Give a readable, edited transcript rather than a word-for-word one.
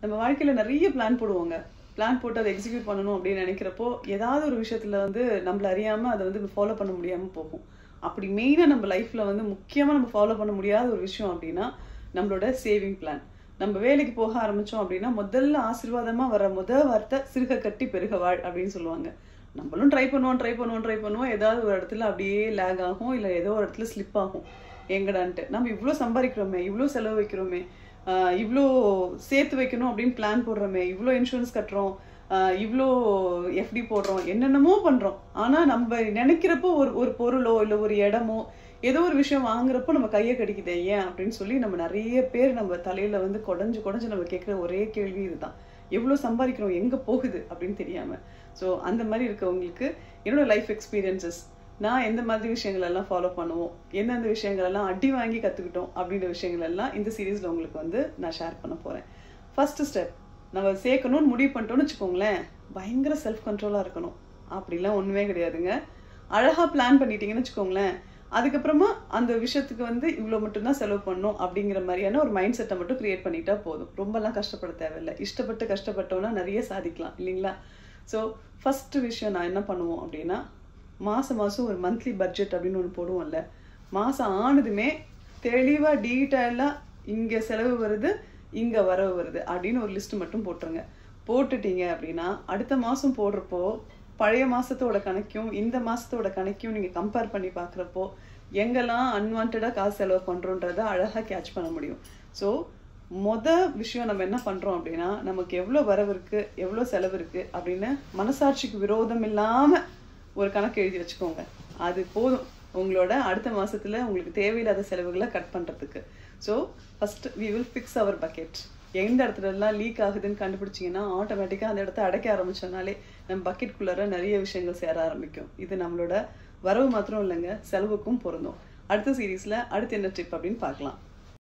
நம்ம வாழ்க்கையில நிறைய பிளான் போடுவோங்க. பிளான் போட்டு அதை எக்ஸிக்யூட் பண்ணணும் அப்படின்னு நினைக்கிறப்போ ஏதாவது ஒரு விஷயத்துல வந்து நம்மள அறியாம அதை வந்து ஃபாலோ பண்ண முடியாம போகும். அப்படி மெயினா நம்ம லைஃப்ல வந்து முக்கியமா நம்ம ஃபாலோ பண்ண முடியாத ஒரு விஷயம் அப்படின்னா நம்மளோட சேவிங் பிளான். நம்ம வேலைக்கு போக ஆரம்பிச்சோம் அப்படின்னா முதல்ல ஆசீர்வாதமா வர வார்த்தை சிறுக கட்டி பெருக வாழ் அப்படின்னு சொல்லுவாங்க. நம்மளும் ட்ரை பண்ணுவோம் ஏதாவது ஒரு இடத்துல அப்படியே லேக் ஆகும், இல்லை ஏதோ ஒரு இடத்துல ஸ்லிப் ஆகும். எங்கடான்ட்டு நம்ம இவ்வளோ சம்பாதிக்கிறோமே, இவ்வளோ செலவு வைக்கிறோமே, இவ்வளோ சேர்த்து வைக்கணும் அப்படின்னு பிளான் போடுறோமே, இவ்வளோ இன்சூரன்ஸ் கட்டுறோம், இவ்வளோ எஃப்டி போடுறோம், என்னென்னமோ பண்றோம். ஆனா நம்ம நினைக்கிறப்போ ஒரு ஒரு பொருளோ இல்லை ஒரு இடமோ ஏதோ ஒரு விஷயம் வாங்குறப்போ நம்ம கையை கடிக்குது ஏன் அப்படின்னு சொல்லி நம்ம நிறைய பேர் நம்ம தலையில வந்து குடஞ்சு நம்ம கேட்குற ஒரே கேள்வி இதுதான். எவ்வளோ சம்பாதிக்கிறோம், எங்க போகுது அப்படின்னு தெரியாம. ஸோ அந்த மாதிரி இருக்கவங்களுக்கு என்னோட லைஃப் எக்ஸ்பீரியன்சஸ், நான் எந்த மாதிரி விஷயங்கள் எல்லாம் ஃபாலோ பண்ணுவோம், எந்தெந்த விஷயங்கள் எல்லாம் அடி வாங்கி கற்றுக்கிட்டோம் அப்படின்ற விஷயங்கள் எல்லாம் இந்த சீரீஸில் உங்களுக்கு வந்து நான் ஷேர் பண்ண போகிறேன். ஃபர்ஸ்ட் ஸ்டெப், நம்ம சேர்க்கணும்னு முடிவு பண்ணிட்டோம்னு வச்சுக்கோங்களேன், பயங்கர செல்ஃப் கண்ட்ரோலாக இருக்கணும். அப்படிலாம் ஒன்றுமே கிடையாதுங்க. அழகாக பிளான் பண்ணிட்டீங்கன்னு வச்சுக்கோங்களேன், அதுக்கப்புறமா அந்த விஷயத்துக்கு வந்து இவ்வளோ மட்டும்தான் செலவு பண்ணணும் அப்படிங்கிற மாதிரியான ஒரு மைண்ட் செட்டை மட்டும் கிரியேட் பண்ணிட்டா போதும். ரொம்பலாம் கஷ்டப்பட தேவையில்லை. கஷ்டப்பட்டோம்னா நிறைய சாதிக்கலாம் இல்லைங்களா? ஸோ ஃபர்ஸ்ட் விஷயம் நான் என்ன பண்ணுவோம் அப்படின்னா, மாதம் ஒரு மந்த்லி பட்ஜெட் அப்படின்னு ஒன்று போடுவோம்ல. மாதம் ஆனதுமே தெளிவாக டீட்டெயிலாக இங்கே செலவு வருது, இங்கே வரவு வருது அப்படின்னு ஒரு லிஸ்ட் மட்டும் போட்டுருங்க. போட்டுட்டீங்க அப்படின்னா அடுத்த மாதம் போடுறப்போ பழைய மாதத்தோட கணக்கையும் இந்த மாதத்தோட கணக்கையும் நீங்கள் கம்பேர் பண்ணி பார்க்குறப்போ எங்கெல்லாம் அன்வான்டாக காசு செலவு பண்ணுறோன்றதை அழகாக கேட்ச் பண்ண முடியும். ஸோ விஷயம் நம்ம என்ன பண்ணுறோம் அப்படின்னா, நமக்கு எவ்வளோ வரவு இருக்குது, எவ்வளோ செலவு இருக்குது அப்படின்னு மனசாட்சிக்கு விரோதம் இல்லாமல் ஒரு கணக்கு எழுதி வச்சுக்கோங்க. அது போதும் உங்களோட அடுத்த மாசத்துல உங்களுக்கு தேவையில்லாத செலவுகளை கட் பண்றதுக்கு. So first we will fix our bucket. எந்த இடத்துல எல்லாம் லீக் ஆகுதுன்னு கண்டுபிடிச்சிங்கன்னா ஆட்டோமேட்டிக்காக அந்த இடத்த அடைக்க ஆரம்பிச்சோம்னாலே நம்ம பக்கெட்குள்ளார நிறைய விஷயங்கள் சேர ஆரம்பிக்கும். இது நம்மளோட வரவு மாத்திரம் இல்லைங்க, செலவுக்கும் பொருந்தும். அடுத்த சீரீஸ்ல அடுத்து என்ன ட்ரிப் அப்படின்னு பார்க்கலாம்.